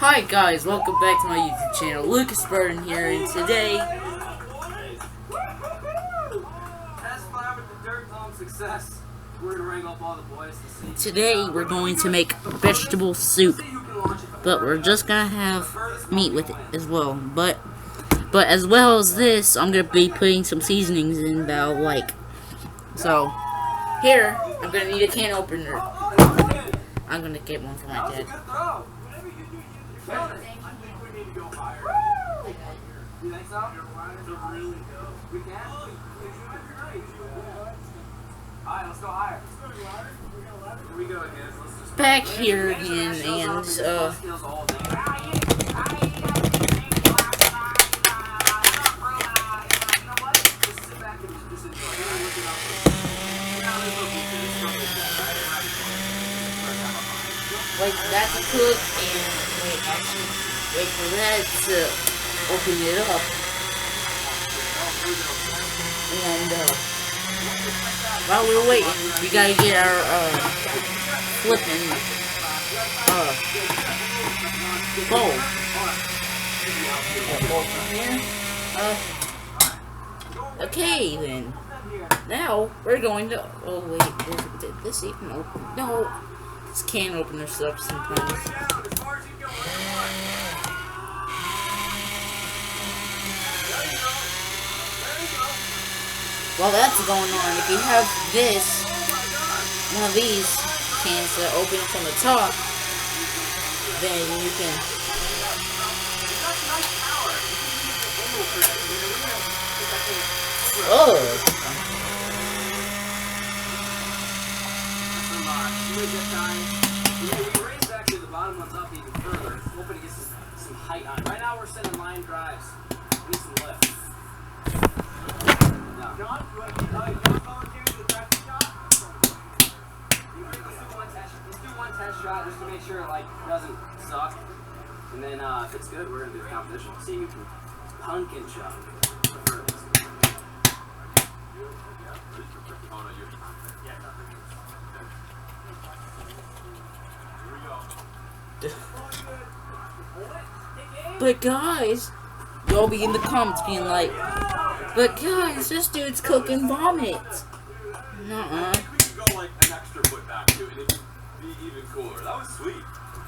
Hi guys, welcome back to my YouTube channel. Lukas here, and today we're going to make vegetable soup, but we're just gonna have meat with it as well. But as well as this, I'm gonna be putting some seasonings in that I'll like. So here, I'm gonna need a can opener. I'm gonna get one for my dad. You think so? We can? Alright, let's go higher. Here we go again. Back here again, and wait for that to cook, and wait for that to open it up. And while we're waiting, we gotta get our flipping bowl. Bowl from here. Okay then. Now we're going to. Oh wait, did this even open? No. This can opener sucks sometimes. While that's going on, if you have this, one of these cans that open from the top, then you can. Oh. We raised actually the bottom ones up even further, hoping to get some height on. Right now we're sending line drives. We need some lift. John, you volunteer to the traffic shot? Let's do one test shot just to make sure it doesn't suck. And then if it's good, we're gonna do the competition. See who can pumpkin chop the furthest. But guys, y'all be in the comments being like, but guys, this dude's cooking vomit. Nuh-uh. We could go like an extra foot back too, and it'd be even cooler. That was sweet.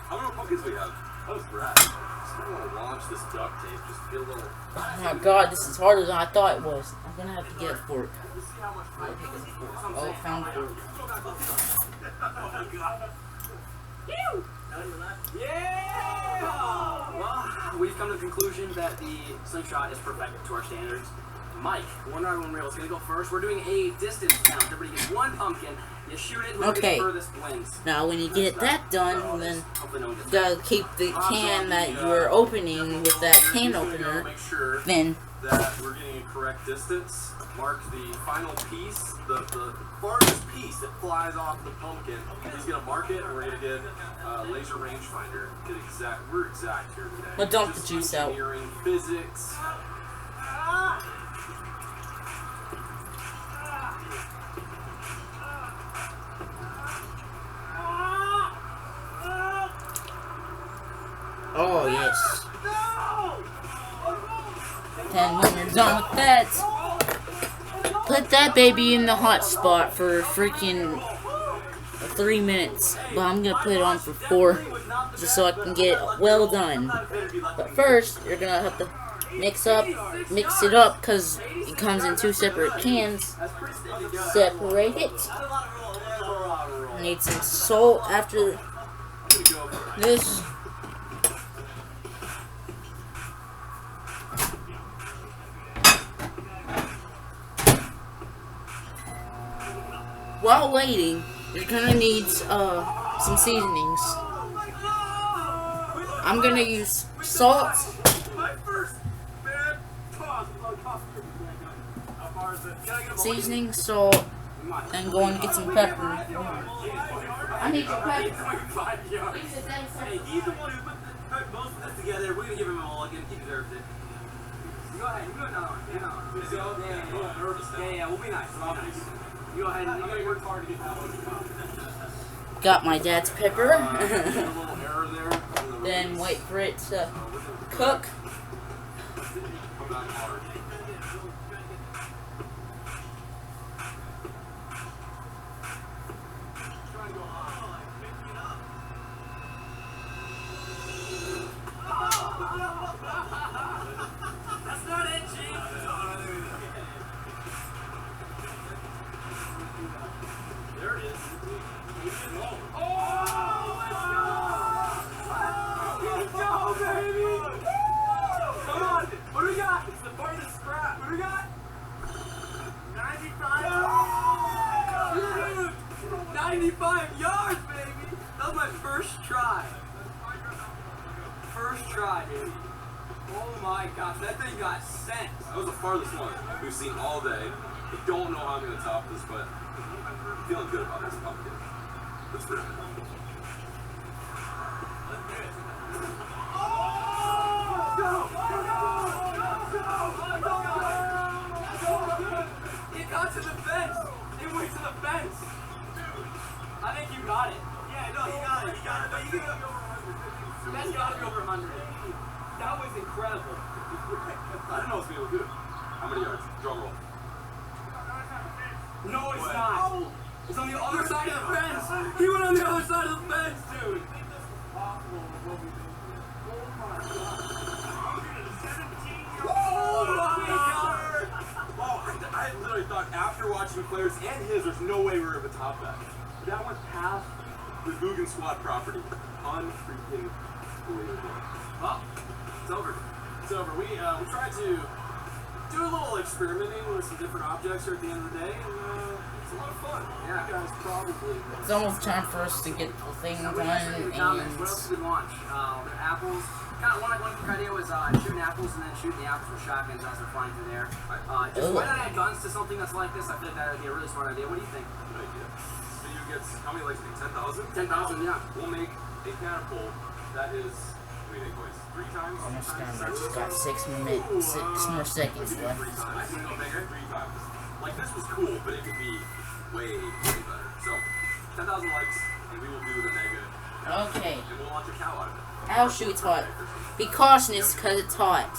How many pumpkins we have? That was rad. Just want to launch this duct tape. Just get a little. Oh my god, this is harder than I thought it was. I'm gonna have to get a fork. Oh, found a fork. Yeah! Well, we've come to the conclusion that the slingshot is perfect to our standards. Mike, one rod, one reel is going to go first. We're doing a distance count. Everybody gets one pumpkin. You shoot it, whoever gets furthest wins. Now, when you get that done, then you gotta keep the can that you're opening with that can opener. Make sure then that we're getting a correct distance. Mark the final piece, the farthest piece that flies off the pumpkin. He's gonna mark it, and we're gonna get laser rangefinder. We're exact here today. But dump the juice out. Engineering, physics. oh yes. Then when you're done with that, put that baby in the hot spot for freaking 3 minutes. But I'm gonna put it on for 4, just so I can get it well done. But first, you're gonna have to mix it up, because it comes in 2 separate cans. Separate it. Need some salt after this. While waiting, you're gonna need some seasonings. I'm gonna use salt, seasoning, salt, and go and get some pepper. I need your pepper. Hey, he's the one who put most of this together. We're gonna give him a mulligan. He deserves it. Go ahead. You go another one. Yeah, we'll be nice. You go ahead and you gotta work hard to get that one. Got my dad's pepper. then wait for it to cook. Come back hard. That's not it, Chief. There it is. Let's go, baby! Come on! What do we got? It's the farthest scrap. What do we got? 95. 95 yards, baby! That was my first try. First try, dude. Oh my gosh, that thing got sent. That was the farthest one we've seen all day. I don't know how I'm going to top this, but I'm feeling good about this pumpkin. Let's rip it. It got to the fence. It went to the fence. I think you got it. Yeah, no, you got it. You got it. No, you can go over 100. That's got to be over 100. That was incredible. I don't know what's going to do. How many yards? Drum roll. No, it's not. It's on the other side of the fence. He went on the other side of the fence, dude. Oh my God. Oh, I literally thought after watching the players and his, there's no way we were able to top that. That went past the Guggen squad property. Unfreaking believable. Well, it's over. It's over. We tried to do a little experimenting with some different objects here at the end of the day, and it's a lot of fun. Yeah. You guys probably. It's almost time for us to get the thing done, What else and did we launch? Apples. Kind of one quick idea was shooting apples and then shooting the apples with shotguns as they're flying through there. Just why not add guns to something that's like this? I feel like that would be a really smart idea. What do you think? Good idea. So you get how many likes? 10,000. 10,000, yeah. We'll make a catapult that is. What do you think, boys? 3 times? almost done. I just got 6 minutes, 6 more seconds We do left. 3 times. Go bigger. 3 times. Like this was cool, but it could be way better. So 10,000 likes, and we will do the mega. Okay. And we'll launch a cow out of it. I'll shoot it's hot. Be cautious, because it's hot.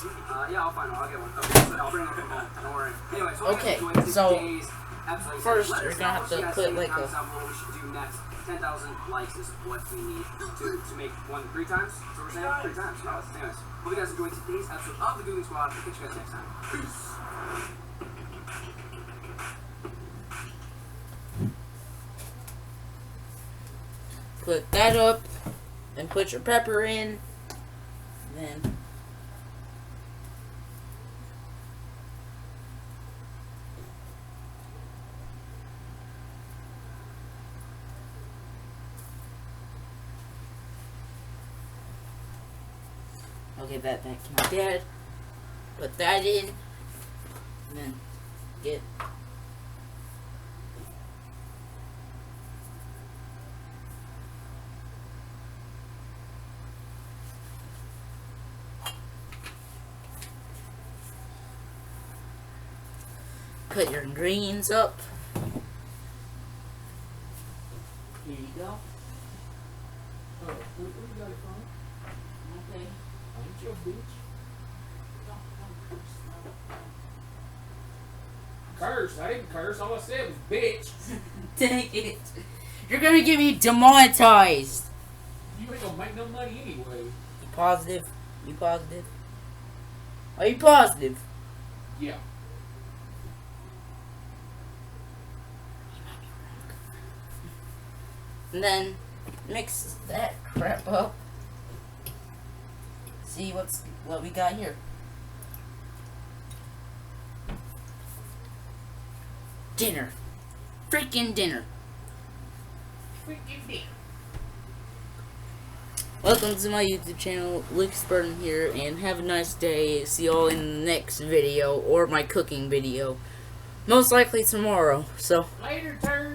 Yeah, I'll find one. I'll get one. Okay, I'll bring it from home. Don't worry. Anyway, so Okay, so first we're gonna have to put like a. What we should do next. 10,000 likes is what we need to make one 3 times. So we're saying 3 times. No, anyways, hope you guys enjoyed today's episode of the Guggen Squad. We'll catch you guys next time. Peace. Put that up, and put your pepper in, then I'll give that back to my dad. Put that in, and then get. Put your greens up. Here you go. Oh, where you got it from? Okay. Ain't your bitch. Curse. I didn't curse. All I said was bitch. Dang it. You're gonna get me demonetized. You ain't gonna make no money anyway. You positive? You positive? Are you positive? Yeah. And then mix that crap up. See what we got here. Dinner. Freaking dinner. Freaking dick. Welcome to my YouTube channel, Lukas here, and have a nice day. See y'all in the next video, or my cooking video. Most likely tomorrow, so. Later, turd.